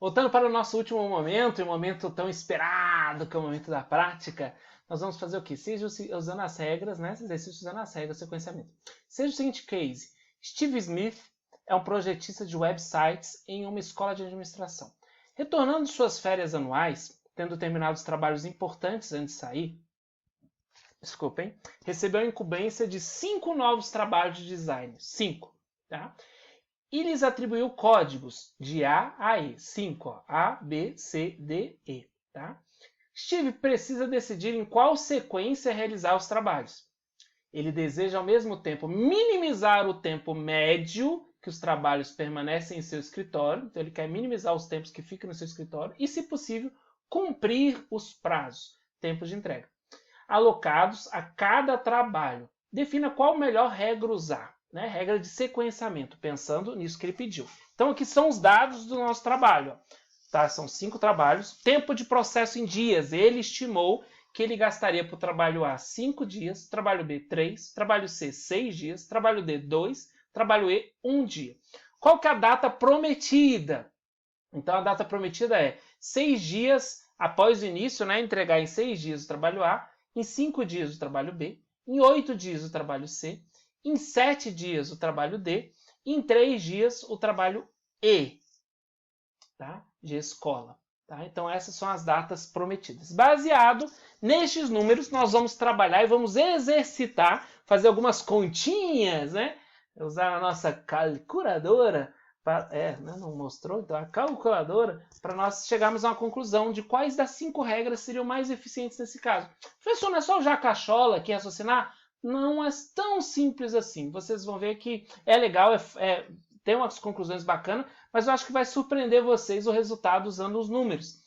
Voltando para o nosso último momento, um momento tão esperado, que é o momento da prática, nós vamos fazer o quê? Seja usando as regras, né? Exercício usando as regras, sequenciamento. Seja o seguinte case. Steve Smith é um projetista de websites em uma escola de administração. Retornando de suas férias anuais, tendo terminado os trabalhos importantes antes de sair, recebeu a incumbência de 5 novos trabalhos de design. 5, tá? E lhes atribuiu códigos de A a E. 5, ó, A, B, C, D, E. Tá? Steve precisa decidir em qual sequência realizar os trabalhos. Ele deseja, ao mesmo tempo, minimizar o tempo médio que os trabalhos permanecem em seu escritório. Então, ele quer minimizar os tempos que ficam no seu escritório e, se possível, cumprir os prazos, tempos de entrega, alocados a cada trabalho. Defina qual melhor regra usar. Né? Regra de sequenciamento, pensando nisso que ele pediu. Então, aqui são os dados do nosso trabalho. Tá? São 5 trabalhos. Tempo de processo em dias. Ele estimou que ele gastaria para o trabalho A 5 dias, trabalho B 3, trabalho C 6 dias, trabalho D 2, trabalho E 1 dia. Qual que é a data prometida? Então, a data prometida é 6 dias após o início, né? Entregar em 6 dias o trabalho A, em 5 dias o trabalho B, em 8 dias o trabalho C, em 7 dias o trabalho D, e em 3 dias o trabalho E, tá? De escola. Tá? Então essas são as datas prometidas. Baseado nestes números, nós vamos trabalhar e vamos exercitar, fazer algumas continhas, né? Usar a nossa calculadora, não mostrou, então a calculadora, para nós chegarmos a uma conclusão de quais das 5 regras seriam mais eficientes nesse caso. Professor, não é só usar a cachola aqui raciocinar? Não é tão simples assim. Vocês vão ver que é legal, tem umas conclusões bacanas, mas eu acho que vai surpreender vocês o resultado usando os números.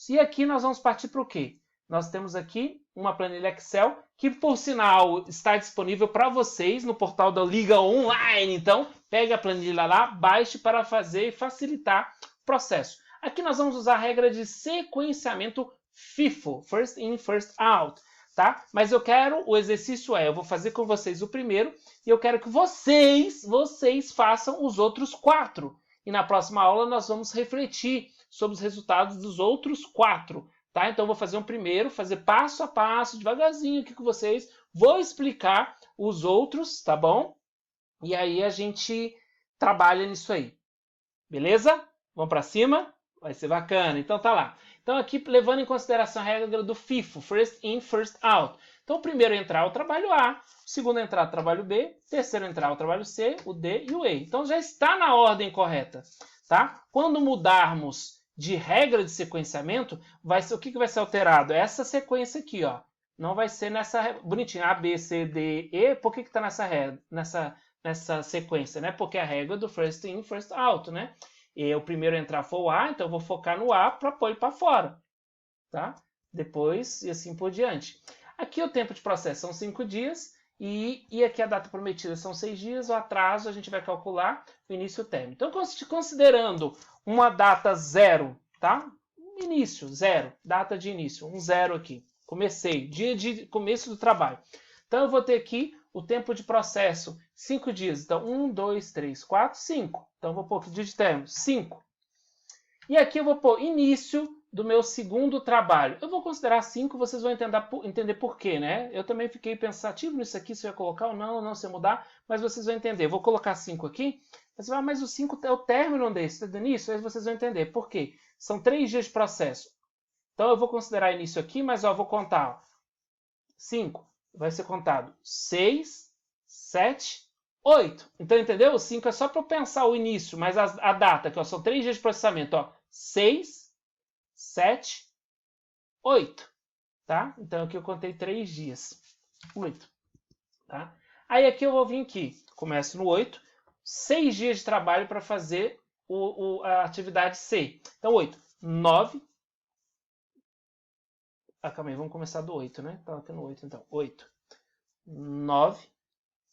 E aqui nós vamos partir para o quê? Nós temos aqui uma planilha Excel que, por sinal, está disponível para vocês no portal da Liga Online. Então, pegue a planilha lá, baixe para fazer e facilitar o processo. Aqui nós vamos usar a regra de sequenciamento FIFO, First In, First Out. Tá? Mas o exercício eu vou fazer com vocês o primeiro e eu quero que vocês façam os outros 4. E na próxima aula nós vamos refletir sobre os resultados dos outros 4. Tá? Então eu vou fazer um primeiro, fazer passo a passo, devagarzinho aqui com vocês. Vou explicar os outros, tá bom? E aí a gente trabalha nisso aí. Beleza? Vamos para cima? Vai ser bacana. Então tá lá. Então aqui, levando em consideração a regra do FIFO, First In, First Out. Então o primeiro entrar o trabalho A, o segundo entrar o trabalho B, o terceiro entrar o trabalho C, o D e o E. Então já está na ordem correta. Tá? Quando mudarmos de regra de sequenciamento, o que vai ser alterado? Essa sequência aqui, ó. Não vai ser nessa bonitinha, A, B, C, D, E. Por que está nessa sequência? Né? Porque é a regra do First In, First Out, né? E o primeiro entrar for o A, então eu vou focar no A para pôr ele para fora. Tá? Depois, e assim por diante. Aqui o tempo de processo são 5 dias, e aqui a data prometida são 6 dias, o atraso a gente vai calcular o início e o término. Então, considerando uma data 0, tá? Início, 0, data de início, um 0 aqui. Comecei, dia de começo do trabalho. Então, eu vou ter aqui o tempo de processo, 5 dias. Então, 1, 2, 3, 4, 5. Então, eu vou pôr aqui dia de término, 5. E aqui eu vou pôr início do meu segundo trabalho. Eu vou considerar 5, vocês vão entender por quê, né? Eu também fiquei pensativo nisso aqui, se eu ia colocar ou não se eu mudar, mas vocês vão entender. Vou colocar 5 aqui, mas o 5 é o término desse, tá do início? Aí vocês vão entender por quê. São 3 dias de processo. Então eu vou considerar início aqui, mas vou contar 5. Vai ser contado 6, 7, 8. Então, entendeu? O 5 é só para eu pensar o início, mas a data, que são 3 dias de processamento. 6, 7, 8. Tá? Então, aqui eu contei 3 dias. 8. Tá? Aí, aqui eu vou vir aqui. Começo no 8. 6 dias de trabalho para fazer a atividade C. Então, 8. 9. Calma aí, vamos começar do 8, né? Então, aqui no 8, então. 8. 9.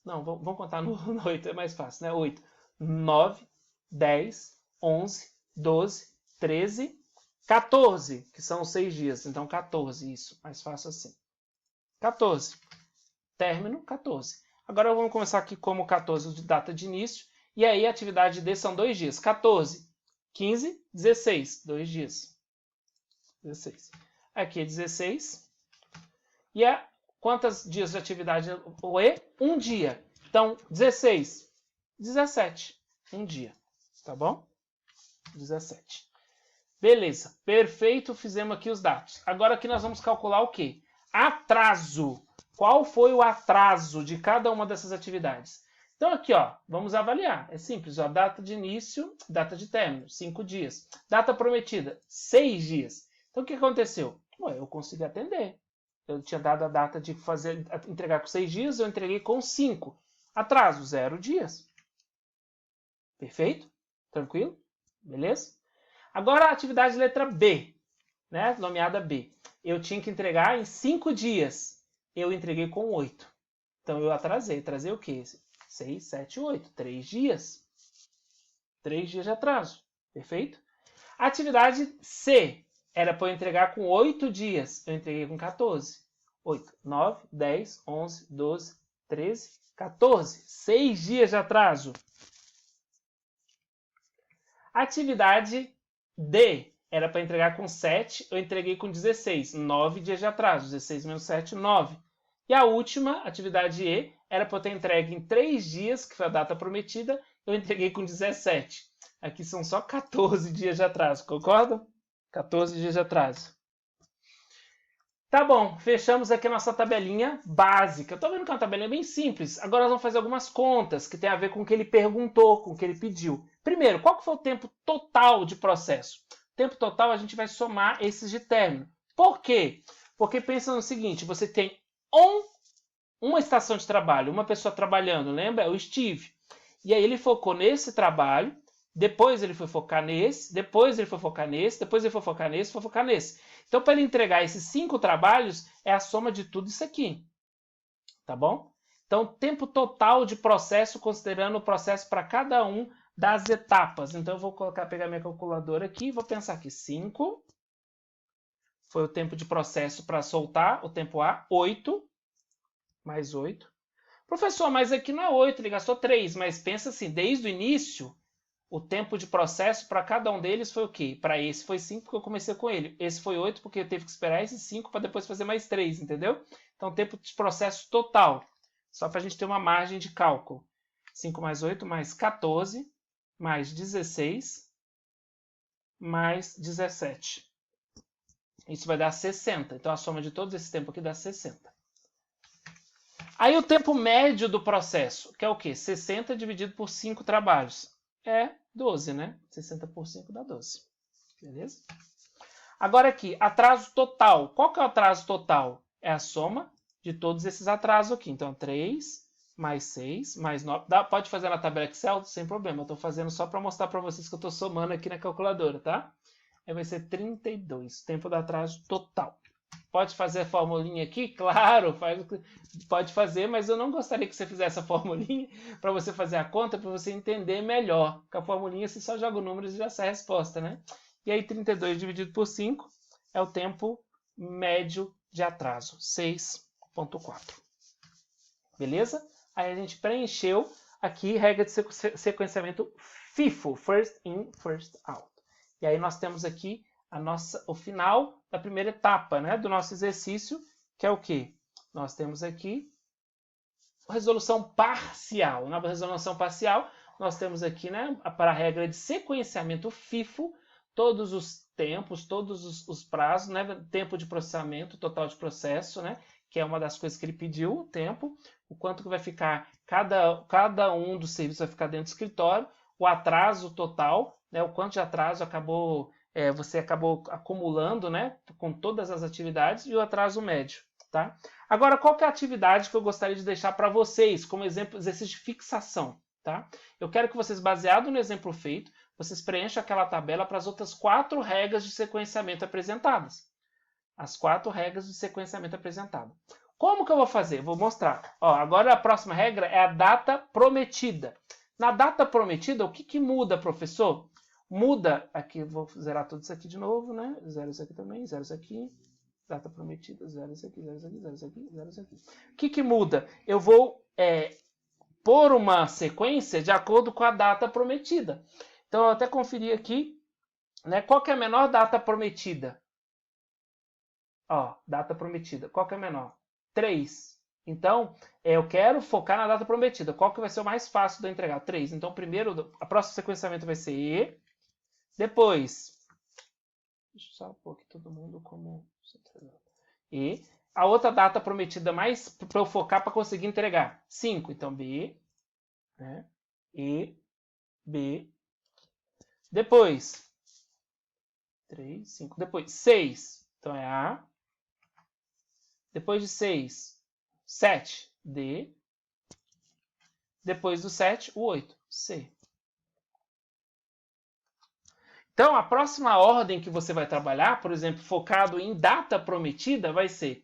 Não, vamos contar no 8, é mais fácil, né? 8, 9, 10, 11, 12, 13, 14, que são os 6 dias. Então, 14, isso. Mais fácil assim. 14. Término, 14. Agora, vamos começar aqui como 14 de data de início. E aí, a atividade D são 2 dias. 14. 15, 16, 2 dias. 16. Aqui é 16. E quantos dias de atividade o E? Um dia. Então, 16, 17. Um dia. Tá bom? 17. Beleza. Perfeito. Fizemos aqui os dados. Agora aqui nós vamos calcular o quê? Atraso. Qual foi o atraso de cada uma dessas atividades? Então aqui, ó, vamos avaliar. É simples, ó, data de início, data de término, 5 dias. Data prometida, 6 dias. Então o que aconteceu? Ué, eu consegui atender. Eu tinha dado a data de entregar com 6 dias, eu entreguei com 5. Atraso, 0 dias. Perfeito? Tranquilo? Beleza? Agora a atividade letra B, né? Nomeada B. Eu tinha que entregar em 5 dias. Eu entreguei com 8. Então eu atrasei. Atrasei o quê? 6, 7, 8. 3 dias. 3 dias de atraso. Perfeito? A atividade C era para eu entregar com 8 dias. Eu entreguei com 14. 8, 9, 10, 11, 12, 13, 14. 6 dias de atraso. Atividade D era para entregar com 7. Eu entreguei com 16. 9 dias de atraso. 16 menos 7, 9. E a última, atividade E, era para eu ter entregue em 3 dias, que foi a data prometida. Eu entreguei com 17. Aqui são só 14 dias de atraso, concordam? 14 dias de atraso. Tá bom, fechamos aqui a nossa tabelinha básica. Eu tô vendo que é uma tabelinha bem simples. Agora nós vamos fazer algumas contas que tem a ver com o que ele perguntou, com o que ele pediu. Primeiro, qual que foi o tempo total de processo? O tempo total a gente vai somar esses de término. Por quê? Porque pensa no seguinte, você tem uma estação de trabalho, uma pessoa trabalhando, lembra? É o Steve. E aí ele focou nesse trabalho, depois ele foi focar nesse, depois ele foi focar nesse, depois ele foi focar nesse, foi focar nesse. Então, para ele entregar esses 5 trabalhos, é a soma de tudo isso aqui. Tá bom? Então, tempo total de processo, considerando o processo para cada um das etapas. Então, eu vou pegar minha calculadora aqui e vou pensar aqui. 5 foi o tempo de processo para soltar, o tempo A. 8 mais 8. Professor, mas aqui não é 8, ele gastou 3. Mas pensa assim, desde o início, o tempo de processo para cada um deles foi o quê? Para esse foi 5 porque eu comecei com ele. Esse foi 8 porque eu teve que esperar esses 5 para depois fazer mais 3, entendeu? Então, tempo de processo total. Só para a gente ter uma margem de cálculo. 5 mais 8 mais 14 mais 16 mais 17. Isso vai dar 60. Então, a soma de todo esse tempo aqui dá 60. Aí o tempo médio do processo, que é o quê? 60 dividido por 5 trabalhos. É 12, né? 60 por 5 dá 12. Beleza? Agora aqui, atraso total. Qual que é o atraso total? É a soma de todos esses atrasos aqui. Então, 3 mais 6 mais 9. Pode fazer na tabela Excel? Sem problema. Eu estou fazendo só para mostrar para vocês que eu estou somando aqui na calculadora, tá? Aí vai ser 32. Tempo do atraso total. Pode fazer a formulinha aqui? Claro, pode fazer, mas eu não gostaria que você fizesse a formulinha para você fazer a conta, para você entender melhor. Com a formulinha você só joga o número e já sai a resposta, né? E aí 32 dividido por 5 é o tempo médio de atraso, 6,4. Beleza? Aí a gente preencheu aqui regra de sequenciamento FIFO, First In, First Out. E aí nós temos aqui o final da primeira etapa, né, do nosso exercício, que é o quê? Nós temos aqui resolução parcial. Na resolução parcial, nós temos aqui, né, para a regra de sequenciamento FIFO, todos os tempos, todos os prazos, né, tempo de processamento, total de processo, né, que é uma das coisas que ele pediu, o tempo, o quanto que vai ficar, cada um dos serviços vai ficar dentro do escritório, o atraso total, né, o quanto de atraso você acabou acumulando, né, com todas as atividades, e o atraso médio. Tá? Agora, qual que é a atividade que eu gostaria de deixar para vocês como exemplo, exercício de fixação? Tá? Eu quero que vocês, baseado no exemplo feito, vocês preencham aquela tabela para as outras 4 regras de sequenciamento apresentadas. As 4 regras de sequenciamento apresentadas. Como que eu vou fazer? Vou mostrar. Ó, agora a próxima regra é a data prometida. Na data prometida, o que muda, professor? Muda, aqui vou zerar tudo isso aqui de novo, né? Zero isso aqui também, zero isso aqui. Data prometida, zero isso aqui, zero isso aqui, zero isso aqui, zero isso aqui. O que muda? Eu vou pôr uma sequência de acordo com a data prometida. Então, eu até conferi aqui né? Qual que é a menor data prometida? Ó, data prometida. Qual que é a menor? 3. Então, eu quero focar na data prometida. Qual que vai ser o mais fácil de eu entregar? 3. Então, primeiro, a próxima sequenciamento vai ser E. Depois, deixa eu só pôr aqui todo mundo como E. A outra data prometida mais para eu focar para conseguir entregar? 5. Então, B, né? E, B. Depois, 3, 5. Depois, 6. Então, é A. Depois de 6, 7, D. Depois do 7, o 8, C. Então, a próxima ordem que você vai trabalhar, por exemplo, focado em data prometida, vai ser...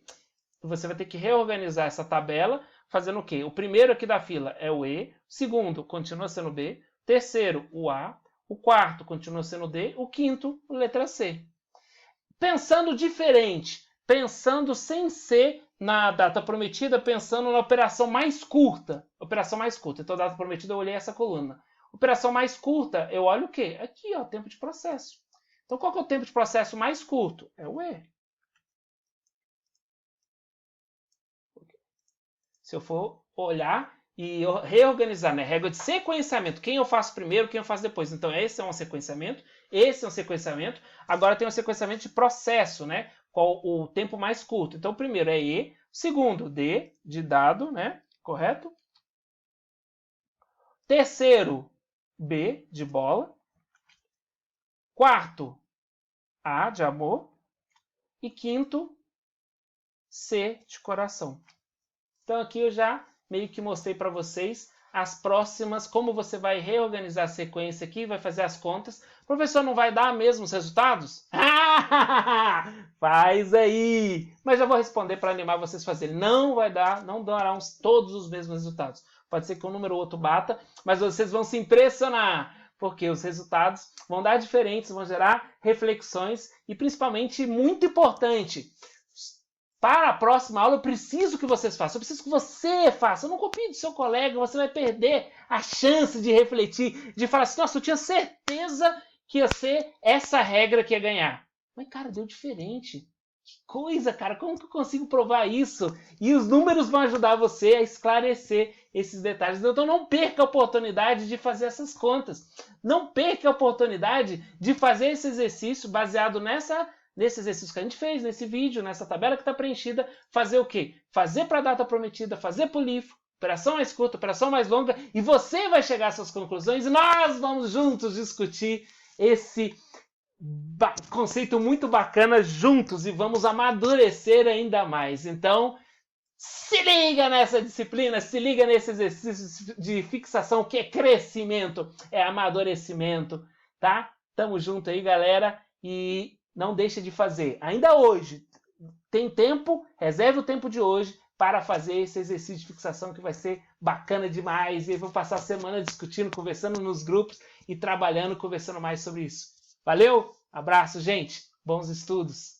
Você vai ter que reorganizar essa tabela, fazendo o quê? O primeiro aqui da fila é o E, o segundo continua sendo o B, o terceiro o A, o quarto continua sendo o D, o quinto, letra C. Pensando diferente, pensando sem ser na data prometida, pensando na operação mais curta. Operação mais curta. Então, data prometida, eu olhei essa coluna. Operação mais curta, eu olho o quê? Aqui, ó, tempo de processo. Então, qual que é o tempo de processo mais curto? É o E. Se eu for olhar e reorganizar, né? Regra de sequenciamento. Quem eu faço primeiro, quem eu faço depois. Então, esse é um sequenciamento, esse é um sequenciamento. Agora tem um sequenciamento de processo, né? Qual o tempo mais curto. Então, o primeiro é E, segundo, D, de dado, né? Correto? Terceiro, B, de bola. Quarto, A, de amor. E quinto, C, de coração. Então, aqui eu já meio que mostrei para vocês as próximas, como você vai reorganizar a sequência aqui, vai fazer as contas. O professor não vai dar mesmo os resultados? Faz aí! Mas eu vou responder para animar vocês a fazerem. Não vai dar, não darão todos os mesmos resultados. Pode ser que um número ou outro bata, mas vocês vão se impressionar, porque os resultados vão dar diferentes, vão gerar reflexões e, principalmente, muito importante, para a próxima aula, eu preciso que vocês façam. Eu preciso que você faça. Eu não copie do seu colega, você vai perder a chance de refletir, de falar assim, nossa, eu tinha certeza que ia ser essa regra que ia ganhar. Mas, cara, deu diferente. Que coisa, cara, como que eu consigo provar isso? E os números vão ajudar você a esclarecer esses detalhes. Então, não perca a oportunidade de fazer essas contas. Não perca a oportunidade de fazer esse exercício baseado nesse exercício que a gente fez, nesse vídeo, nessa tabela que está preenchida, fazer o quê? Fazer para a data prometida, fazer para o LIFO, operação mais curta, operação mais longa, e você vai chegar às suas conclusões e nós vamos juntos discutir esse conceito muito bacana juntos e vamos amadurecer ainda mais. Então, se liga nessa disciplina, se liga nesse exercício de fixação que é crescimento, é amadurecimento, tá? Tamo junto aí, galera, e não deixe de fazer. Ainda hoje, tem tempo, reserve o tempo de hoje para fazer esse exercício de fixação que vai ser bacana demais. E eu vou passar a semana discutindo, conversando nos grupos e trabalhando, conversando mais sobre isso. Valeu? Abraço, gente. Bons estudos.